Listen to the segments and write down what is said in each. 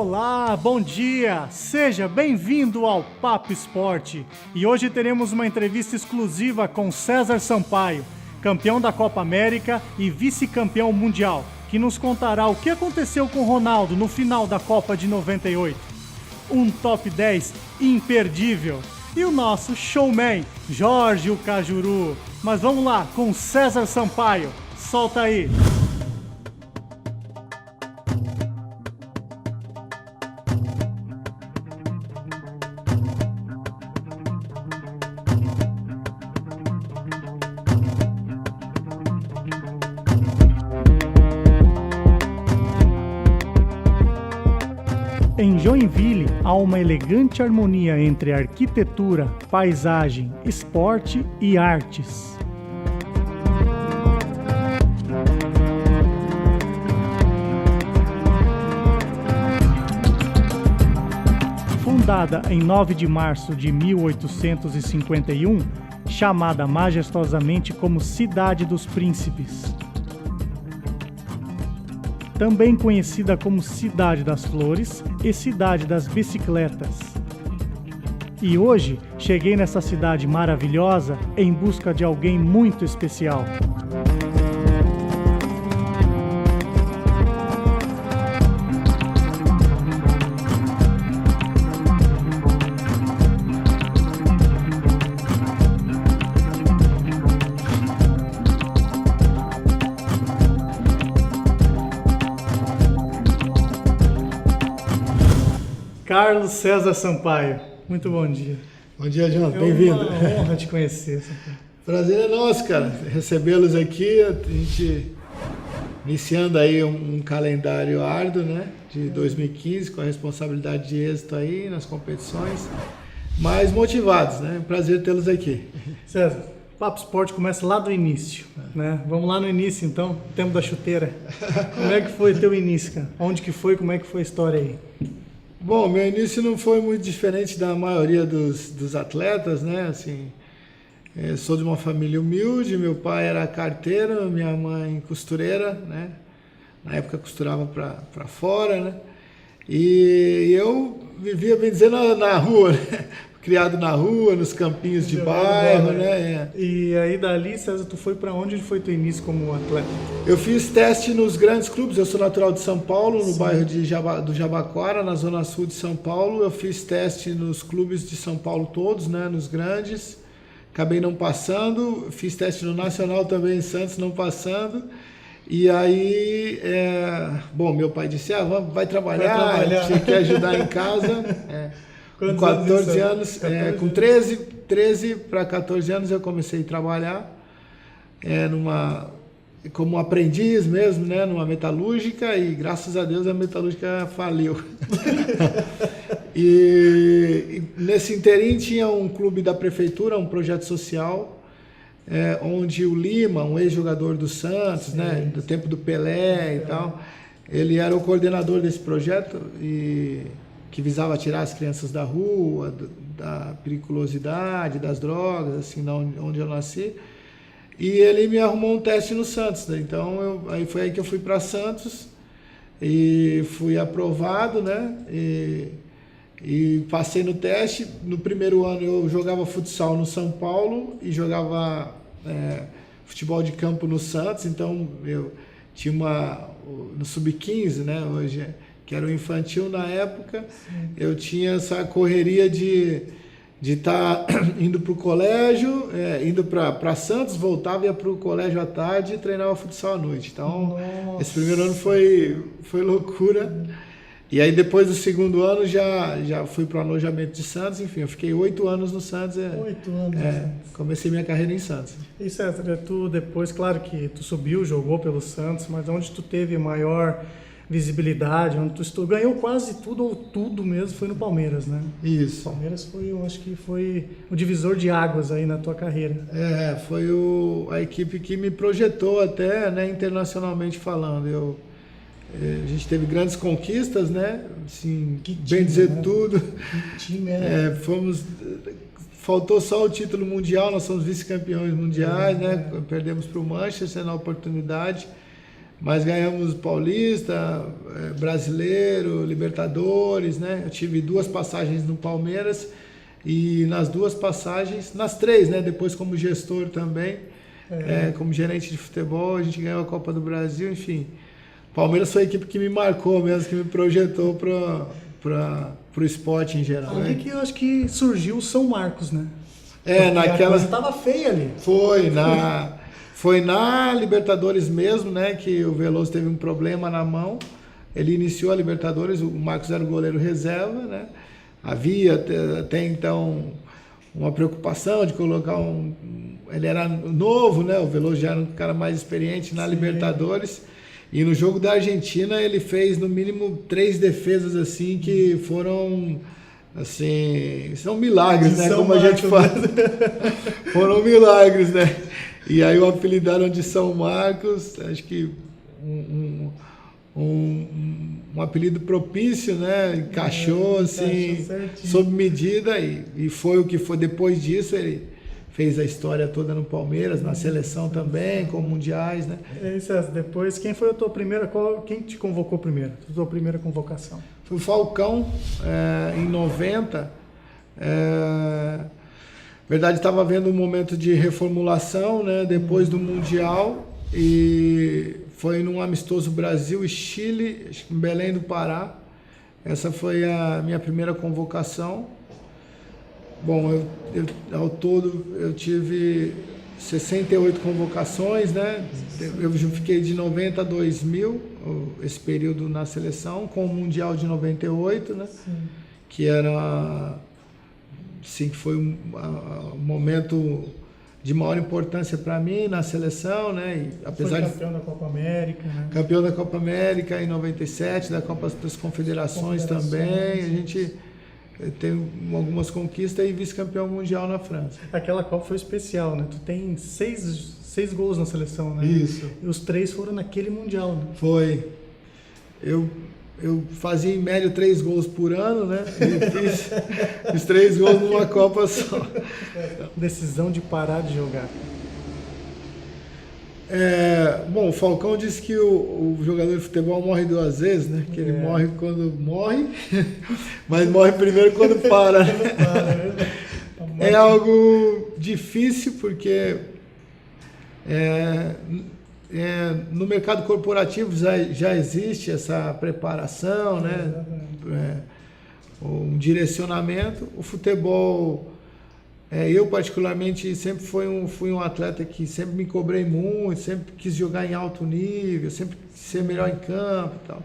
Olá, bom dia! Seja bem-vindo ao Papo Esporte. E hoje teremos uma entrevista exclusiva com César Sampaio, campeão da Copa América e vice-campeão mundial, que nos contará o que aconteceu com Ronaldo no final da Copa de 98. Um top 10 imperdível. E o nosso showman, Jorge o Cajuru. Mas vamos lá, com César Sampaio. Solta aí! Em Joinville, há uma elegante harmonia entre arquitetura, paisagem, esporte e artes. Fundada em 9 de março de 1851, chamada majestosamente como Cidade dos Príncipes. Também conhecida como Cidade das Flores e Cidade das Bicicletas. E hoje cheguei nessa cidade maravilhosa em busca de alguém muito especial. Carlos César Sampaio, muito bom dia. Bom dia, João. Bem-vindo. É uma honra te conhecer, Sampaio. Prazer é nosso, cara, recebê-los aqui, a gente iniciando aí um calendário árduo, né, de 2015, com a responsabilidade de êxito aí nas competições, mas motivados, né, prazer tê-los aqui. César, o Papo Esporte começa lá do início, né? Vamos lá no início, então, tempo da chuteira. Como é que foi teu início, cara? Onde que foi, como é que foi a história aí? Bom, meu início não foi muito diferente da maioria dos atletas, né? Assim, sou de uma família humilde, meu pai era carteiro, minha mãe costureira, né? Na época costurava para fora, né? E eu vivia, bem dizer, na rua, né? Criado na rua, nos campinhos de bairro, né? E aí dali, César, tu foi para onde foi teu início como atleta? Eu fiz teste nos grandes clubes, eu sou natural de São Paulo, no bairro do Jabaquara, na zona sul de São Paulo. Eu fiz teste nos clubes de São Paulo todos, né? Nos grandes, acabei não passando. Fiz teste no Nacional também em Santos, não passando. E aí, bom, meu pai disse, vai trabalhar, tinha que ajudar em casa. Com 14 anos, com 13 para 14 anos eu comecei a trabalhar como aprendiz mesmo, né, numa metalúrgica, e graças a Deus a metalúrgica faliu. e nesse interim tinha um clube da prefeitura, um projeto social, onde o Lima, um ex-jogador do Santos, sim, né, do tempo do Pelé e tal, ele era o coordenador desse projeto que visava tirar as crianças da rua, da periculosidade, das drogas, assim, onde eu nasci. E ele me arrumou um teste no Santos, né? Então, foi aí que eu fui para Santos e fui aprovado, né? E passei no teste. No primeiro ano eu jogava futsal no São Paulo e jogava futebol de campo no Santos. Então, eu tinha no Sub-15, né? Hoje que era o infantil na época, sim, eu tinha essa correria de estar indo para o colégio, indo para Santos, voltava, ia para o colégio à tarde e treinava futsal à noite. Então, nossa, esse primeiro ano foi loucura. E aí, depois do segundo ano, já fui para o alojamento de Santos. Enfim, eu fiquei 8 anos no Santos. 8 anos. Comecei minha carreira em Santos. E César, tu depois, claro que tu subiu, jogou pelo Santos, mas onde tu teve maior visibilidade, onde tu ganhou quase tudo, ou tudo mesmo, foi no Palmeiras, né? Isso. O Palmeiras eu acho que foi o divisor de águas aí na tua carreira. Foi a equipe que me projetou até, né, internacionalmente falando. A gente teve grandes conquistas, né? Assim, bem dizer, né? Tudo. Que time era? Faltou só o título mundial, nós somos vice-campeões mundiais, né? Perdemos para o Manchester na oportunidade. mas ganhamos Paulista, Brasileiro, Libertadores, né? Eu tive 2 passagens no Palmeiras e nas 2 passagens, nas 3, né? Depois como gestor também, como gerente de futebol, a gente ganhou a Copa do Brasil, enfim. Palmeiras foi a equipe que me marcou mesmo, que me projetou para o esporte em geral. Ali que eu acho que surgiu o São Marcos, né? Naquela... A coisa tava feia ali. Foi na Libertadores mesmo, né, que o Veloso teve um problema na mão. Ele iniciou a Libertadores, o Marcos era o goleiro reserva, né? Havia até então uma preocupação de colocar ele era novo, né? O Veloso já era um cara mais experiente na Libertadores. E no jogo da Argentina ele fez no mínimo 3 defesas assim que foram assim, são milagres, né? Como a gente fala. Foram milagres, né? E aí o apelidaram de São Marcos, acho que um apelido propício, né? Encaixou assim, sob medida e foi o que foi. Depois disso ele fez a história toda no Palmeiras, na seleção também, com mundiais, né? César, depois, quem foi a tua primeira, quem te convocou primeiro? A tua primeira convocação? Foi o Falcão, em 90. Na verdade, estava havendo um momento de reformulação, né, depois do Mundial, e foi num amistoso Brasil e Chile, em Belém do Pará. Essa foi a minha primeira convocação. Bom, ao todo eu tive 68 convocações, né? Eu fiquei de 90 a 2000, esse período na seleção, com o Mundial de 98, né? Sim. Que era, sim, que foi um momento de maior importância para mim na seleção, né? E, apesar foi campeão da Copa América, né? Campeão da Copa América em 97, da Copa das Confederações também. A gente tem algumas conquistas e vice-campeão mundial na França. Aquela Copa foi especial, né? Tu tem 6 gols na seleção, né? Isso. E os 3 foram naquele mundial, né? Foi. Eu fazia em média 3 gols por ano, né? E fiz 3 gols numa Copa só. Decisão de parar de jogar. Bom, o Falcão disse que o jogador de futebol morre 2 vezes, né? Que ele morre quando morre, mas morre primeiro quando para. É algo difícil porque no mercado corporativo já existe essa preparação, né? Um direcionamento. O futebol... eu, particularmente, sempre fui um atleta que sempre me cobrei muito, sempre quis jogar em alto nível, sempre quis ser melhor em campo e tal.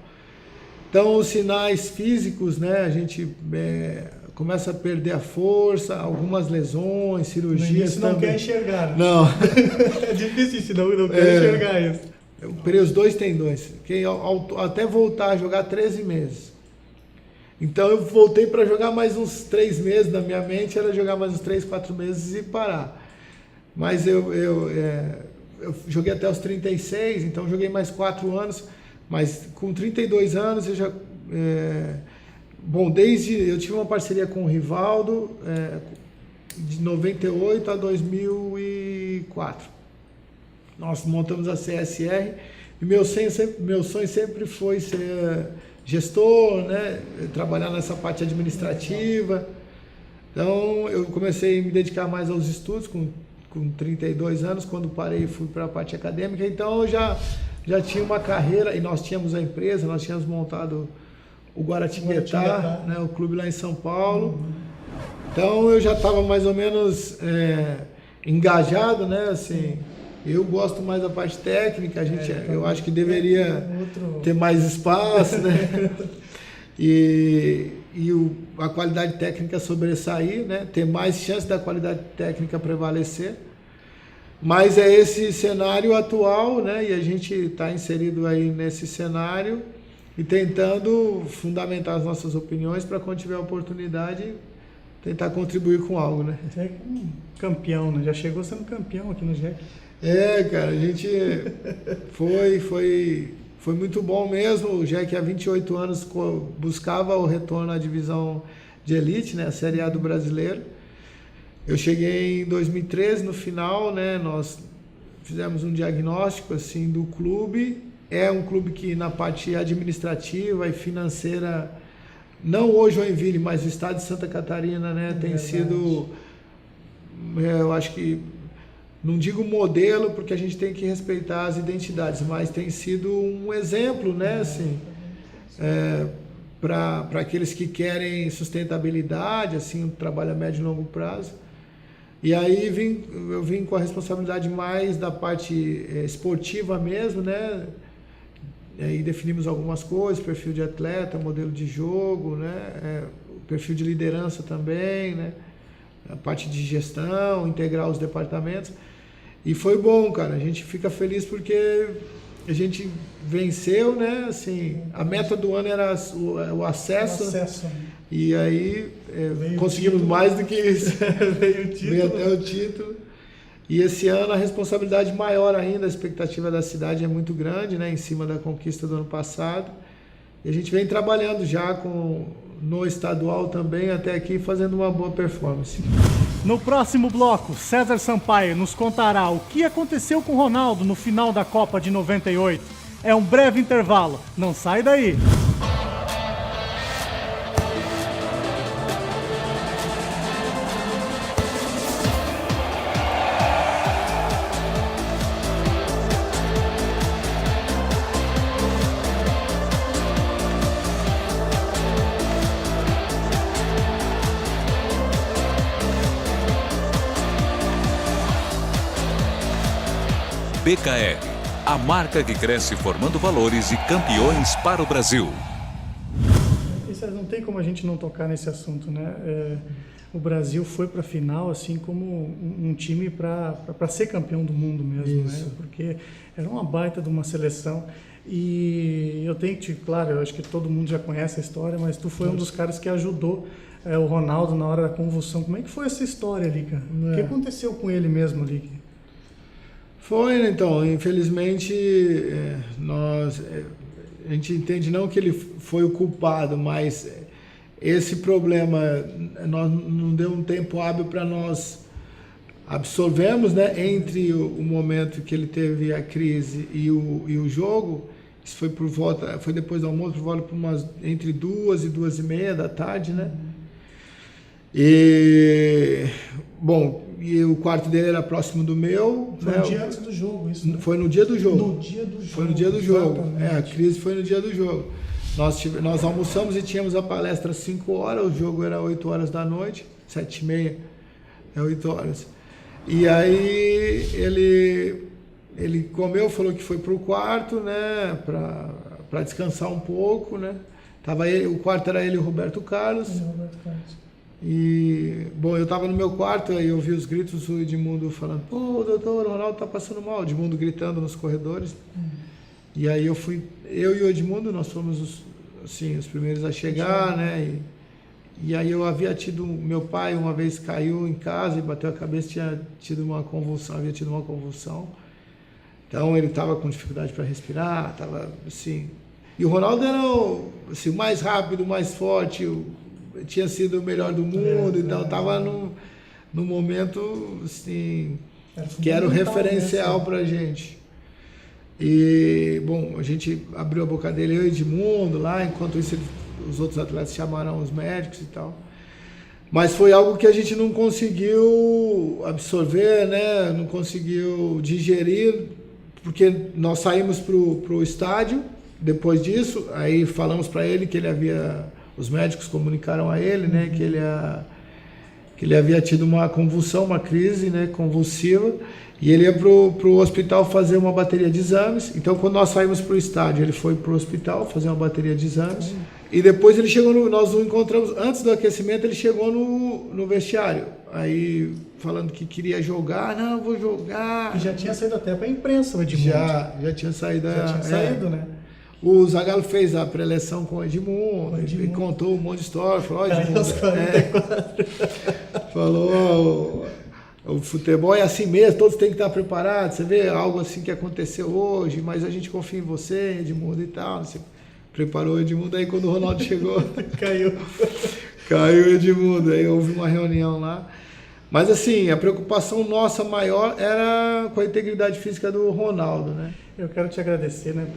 Então, os sinais físicos, né, a gente começa a perder a força, algumas lesões, cirurgias também. Não quer enxergar. Né? Não. É difícil, não quer enxergar isso. Eu operei os 2 tendões, até voltar a jogar 13 meses. Então eu voltei para jogar mais uns 3 meses, na minha mente era jogar mais uns 3, 4 meses e parar. Mas eu joguei até os 36, então joguei mais 4 anos, mas com 32 anos eu já... eu tive uma parceria com o Rivaldo de 98 a 2004. Nós montamos a CSR e meu sonho sempre foi ser... gestor, né? Trabalhar nessa parte administrativa. Então, eu comecei a me dedicar mais aos estudos com 32 anos. Quando parei, fui para a parte acadêmica. Então, eu já tinha uma carreira e nós tínhamos a empresa, nós tínhamos montado o Guaratinguetá, né? O clube lá em São Paulo. Então, eu já estava mais ou menos engajado, né? Assim, eu gosto mais da parte técnica, eu acho que deveria ter mais espaço, né? E a qualidade técnica sobressair, né? Ter mais chance da qualidade técnica prevalecer. Mas é esse cenário atual, né? E a gente está inserido aí nesse cenário e tentando fundamentar as nossas opiniões para, quando tiver oportunidade, tentar contribuir com algo, né? Você é campeão, né? Já chegou sendo campeão aqui no JEC. Cara, a gente foi muito bom mesmo. O JEC há 28 anos buscava o retorno à divisão de elite, né, a Série A do Brasileiro. Eu cheguei em 2013, no final, né, nós fizemos um diagnóstico assim do clube é um clube que na parte administrativa e financeira, não hoje o Joinville, mas o estado de Santa Catarina, né, tem sido, eu acho que, não digo modelo, porque a gente tem que respeitar as identidades, mas tem sido um exemplo, né, assim, para aqueles que querem sustentabilidade, assim, um trabalho a médio e longo prazo. E aí eu vim com a responsabilidade mais da parte esportiva mesmo, né? E aí definimos algumas coisas, perfil de atleta, modelo de jogo, né? Perfil de liderança também, né? A parte de gestão, integrar os departamentos. E foi bom, cara. A gente fica feliz porque a gente venceu, né? Assim, a meta do ano era o acesso. E aí conseguimos mais do que isso. Veio o título. Veio até o título. E esse ano a responsabilidade maior ainda, a expectativa da cidade é muito grande, né? Em cima da conquista do ano passado. E a gente vem trabalhando já no estadual também, até aqui, fazendo uma boa performance. No próximo bloco, César Sampaio nos contará o que aconteceu com o Ronaldo no final da Copa de 98. É um breve intervalo, não sai daí! BKR, a marca que cresce formando valores e campeões para o Brasil. Não tem como a gente não tocar nesse assunto, né? O Brasil foi para a final assim como um time para ser campeão do mundo mesmo, né? Porque era uma baita de uma seleção. E eu tenho que, claro, eu acho que todo mundo já conhece a história, mas tu foi um dos caras que ajudou o Ronaldo na hora da convulsão. Como é que foi essa história ali, cara? O que aconteceu com ele mesmo ali? Foi, né? Então, infelizmente, a gente entende não que ele foi o culpado, mas esse problema não deu um tempo hábil para nós absorvermos, né? Entre o momento que ele teve a crise e o jogo. Isso foi foi depois do almoço, por volta entre 2 e 2:30 da tarde, né? E, bom, e o quarto dele era próximo do meu. Foi no dia antes do jogo, isso? Né? Foi no dia do jogo. No dia do jogo. Foi no dia do jogo. Exatamente. A crise foi no dia do jogo. Nós almoçamos e tínhamos a palestra às 5 horas, o jogo era 8 horas da noite, 7:30, 8 horas. E aí ele comeu, falou que foi pro quarto, né, para descansar um pouco, né. O quarto era ele e o Roberto Carlos. E, bom, eu estava no meu quarto, aí eu vi os gritos do Edmundo falando: pô, doutor, o Ronaldo tá passando mal. O Edmundo gritando nos corredores. E aí eu e o Edmundo, nós fomos os primeiros a chegar, né? E aí eu havia tido, meu pai uma vez caiu em casa e bateu a cabeça, havia tido uma convulsão. Então ele estava com dificuldade para respirar, estava assim. E o Ronaldo era o mais rápido, mais forte, tinha sido o melhor do mundo, então estava num momento assim, que era o referencial para a gente. E, bom, a gente abriu a boca dele, eu e Edmundo lá, enquanto isso os outros atletas chamaram os médicos e tal. Mas foi algo que a gente não conseguiu absorver, né? Não conseguiu digerir, porque nós saímos pro estádio depois disso, aí falamos para ele que os médicos comunicaram a ele, né, que ele havia tido uma convulsão, uma crise, né, convulsiva, e ele ia pro hospital fazer uma bateria de exames. Então, quando nós saímos pro estádio, ele foi pro hospital fazer uma bateria de exames, e depois ele chegou nós o encontramos, antes do aquecimento, ele chegou no vestiário, aí falando que queria jogar, não, vou jogar. E já tinha saído até para a imprensa, o Edmundo. Já tinha saído. Né? O Zagallo fez a preleção com o Edmundo, e contou um monte de história, falou, Edmundo, falou, o futebol é assim mesmo, todos têm que estar preparados, você vê algo assim que aconteceu hoje, mas a gente confia em você, Edmundo, e tal. Você preparou o Edmundo, aí quando o Ronaldo chegou, caiu o Edmundo, aí houve uma reunião lá. Mas assim, a preocupação nossa maior era com a integridade física do Ronaldo, né? Eu quero te agradecer, né,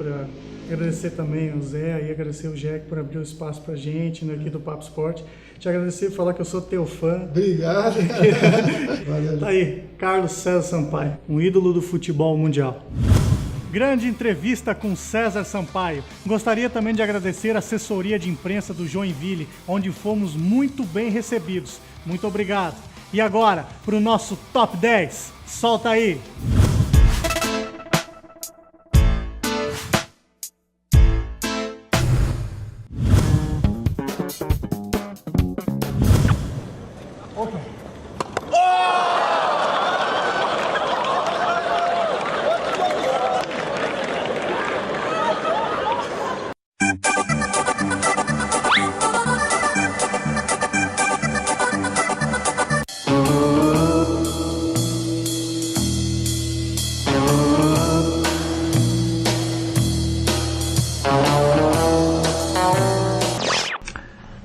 agradecer também o Zé e agradecer o Jack por abrir o espaço pra gente, né, aqui do Papo Esporte. Te agradecer e falar que eu sou teu fã. Obrigado. Valeu. Tá aí, Carlos César Sampaio, um ídolo do futebol mundial. Grande entrevista com César Sampaio. Gostaria também de agradecer a assessoria de imprensa do Joinville, onde fomos muito bem recebidos. Muito obrigado. E agora, para o nosso Top 10. Solta aí!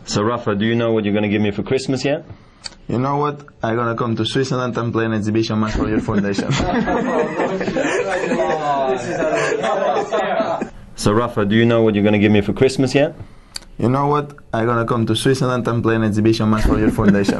So Rafa, do you know what you're going to give me for Christmas yet? You know what? I'm gonna come to Switzerland and play an exhibition match for your foundation. So Rafa, do you know what you're going to give me for Christmas yet? You know what? I'm gonna come to Switzerland and play an exhibition match for your foundation.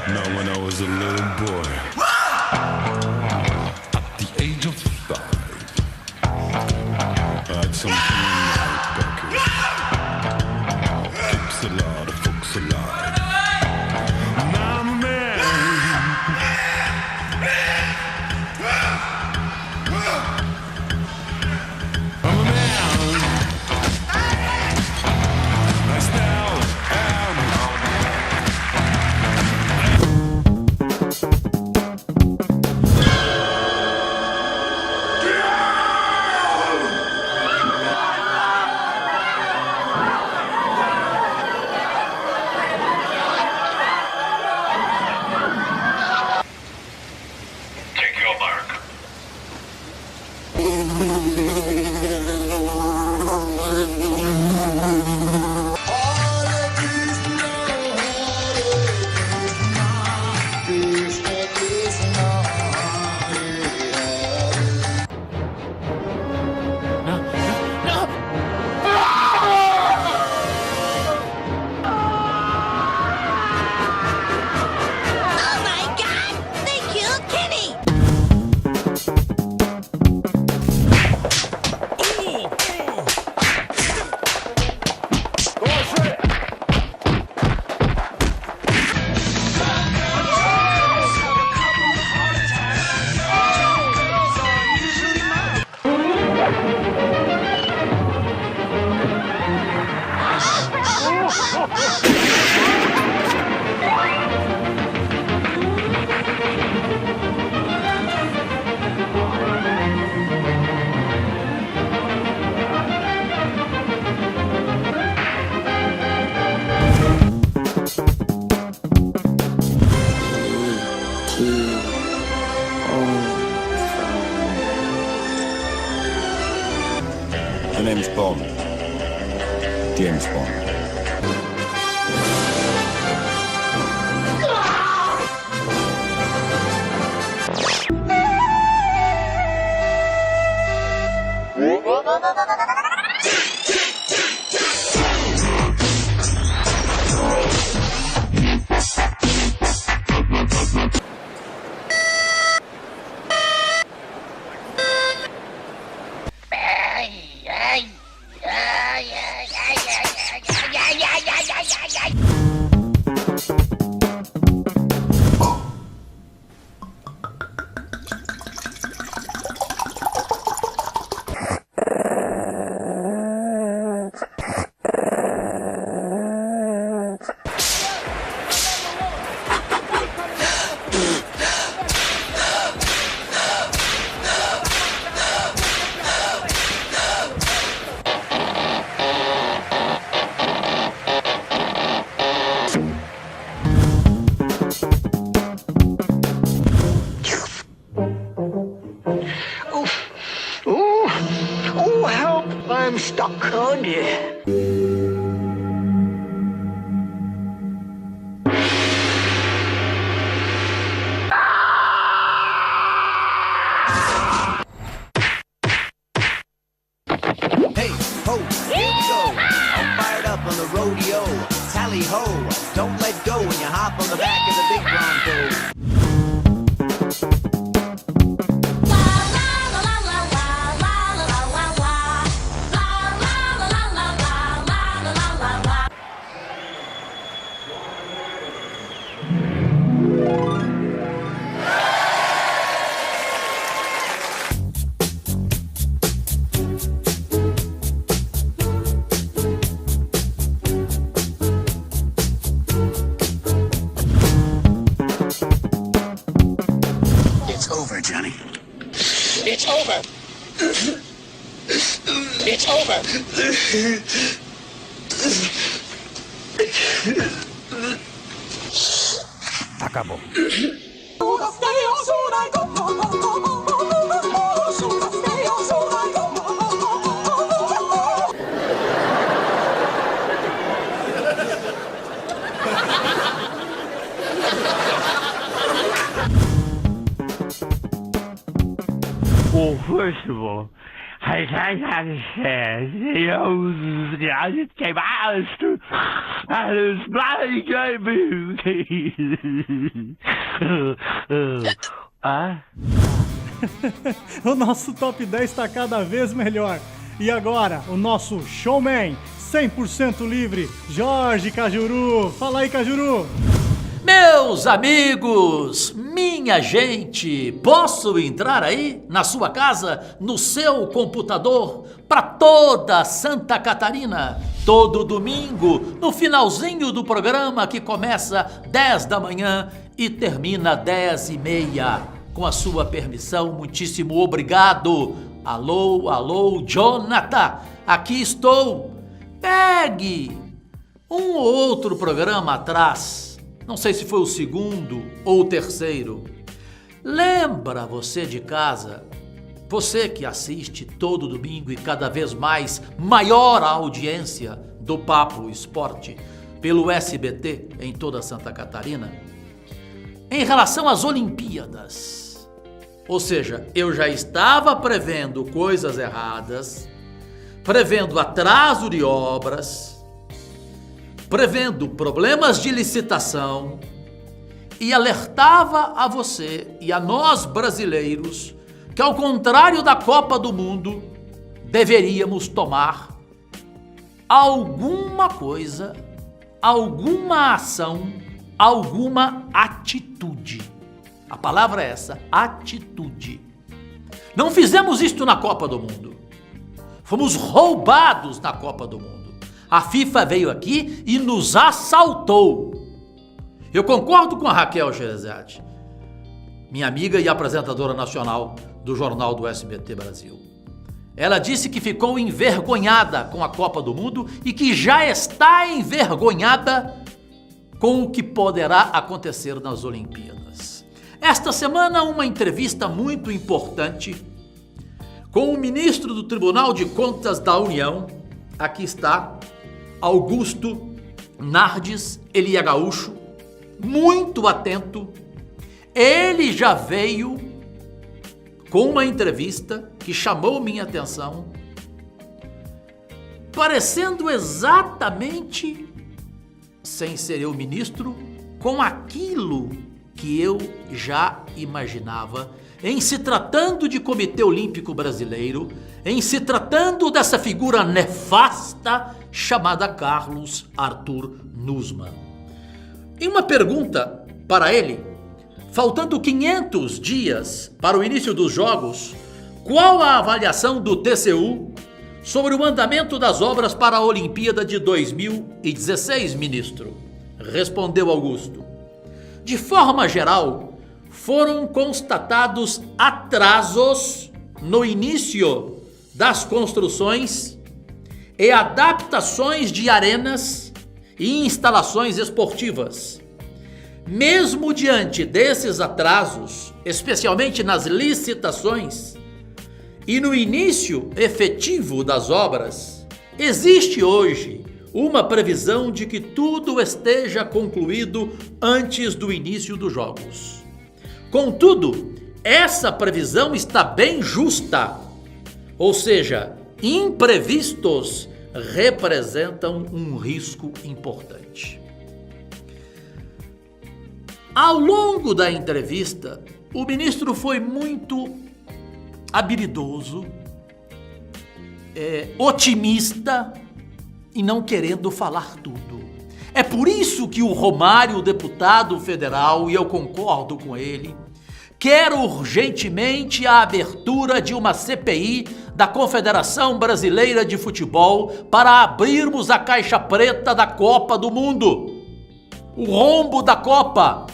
Now when I was a little boy, at the age of 5, I had something in my pocket. Keeps a lot of folks alive. Now I'm a man. I'm a man. I still am. Take your mark. Oh my God! They killed Kenny! The name's Bond. James Bond. Hey, ho, here we go. I'm fired up on the rodeo. Tally ho, don't let go when you hop on the back of the big Bronco. It's over, Johnny. It's over. It's over. Acabou. Well, first of all, I gotta say, you know, I just came out and it's bloody good. O nosso top 10 está cada vez melhor. E agora, o nosso showman 100% livre, Jorge Cajuru. Fala aí, Cajuru. Meus amigos, minha gente, posso entrar aí na sua casa, no seu computador, para toda Santa Catarina, todo domingo, no finalzinho do programa que começa 10 da manhã e termina 10h30. Com a sua permissão, muitíssimo obrigado. Alô, alô, Jonathan, aqui estou. Pegue um ou outro programa atrás. Não sei se foi o segundo ou o terceiro. Lembra você de casa, você que assiste todo domingo e cada vez mais maior a audiência do Papo Esporte pelo SBT em toda Santa Catarina, em relação às Olimpíadas. Ou seja, eu já estava prevendo coisas erradas, prevendo atraso de obras, prevendo problemas de licitação e alertava a você e a nós brasileiros que, ao contrário da Copa do Mundo, deveríamos tomar alguma coisa, alguma ação, alguma atitude. A palavra é essa, atitude. Não fizemos isto na Copa do Mundo. Fomos roubados na Copa do Mundo. A FIFA veio aqui e nos assaltou. Eu concordo com a Raquel Gereziati, minha amiga e apresentadora nacional do Jornal do SBT Brasil. Ela disse que ficou envergonhada com a Copa do Mundo e que já está envergonhada com o que poderá acontecer nas Olimpíadas. Esta semana, uma entrevista muito importante com o ministro do Tribunal de Contas da União. Aqui está Augusto Nardes, ele é gaúcho, muito atento. Ele já veio com uma entrevista que chamou minha atenção, parecendo exatamente, sem ser eu ministro, com aquilo que eu já imaginava em se tratando de Comitê Olímpico Brasileiro, em se tratando dessa figura nefasta chamada Carlos Arthur Nussmann. Em uma pergunta para ele, faltando 500 dias para o início dos Jogos, qual a avaliação do TCU sobre o andamento das obras para a Olimpíada de 2016, ministro? Respondeu Augusto. De forma geral, foram constatados atrasos no início das construções e adaptações de arenas e instalações esportivas. Mesmo diante desses atrasos, especialmente nas licitações e no início efetivo das obras, Existe hoje uma previsão de que tudo esteja concluído antes do início dos jogos. Contudo, essa previsão está bem justa, ou seja, imprevistos representam um risco importante. Ao longo da entrevista, o ministro foi muito habilidoso, otimista e não querendo falar tudo. É por isso que o Romário, deputado federal, e eu concordo com ele, quer urgentemente a abertura de uma CPI da Confederação Brasileira de Futebol para abrirmos a caixa preta da Copa do Mundo. O rombo da Copa.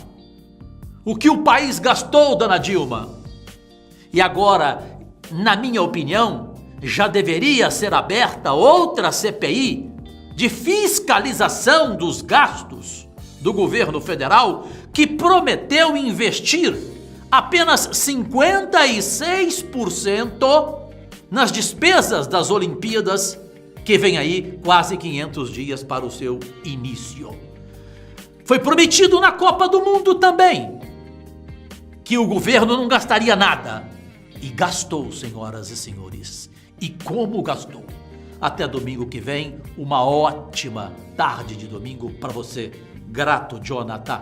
O que o país gastou, dona Dilma. E agora, na minha opinião, já deveria ser aberta outra CPI de fiscalização dos gastos do governo federal, que prometeu investir apenas 56% nas despesas das Olimpíadas, que vem aí quase 500 dias para o seu início. Foi prometido na Copa do Mundo também que o governo não gastaria nada. E gastou, senhoras e senhores. E como gastou? Até domingo que vem, uma ótima tarde de domingo para você. Grato, Jonathan.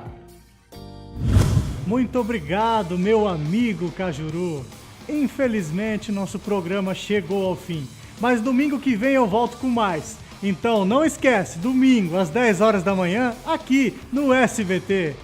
Muito obrigado, meu amigo Cajuru. Infelizmente, nosso programa chegou ao fim, mas domingo que vem eu volto com mais. Então não esquece, domingo às 10 horas da manhã, aqui no SBT.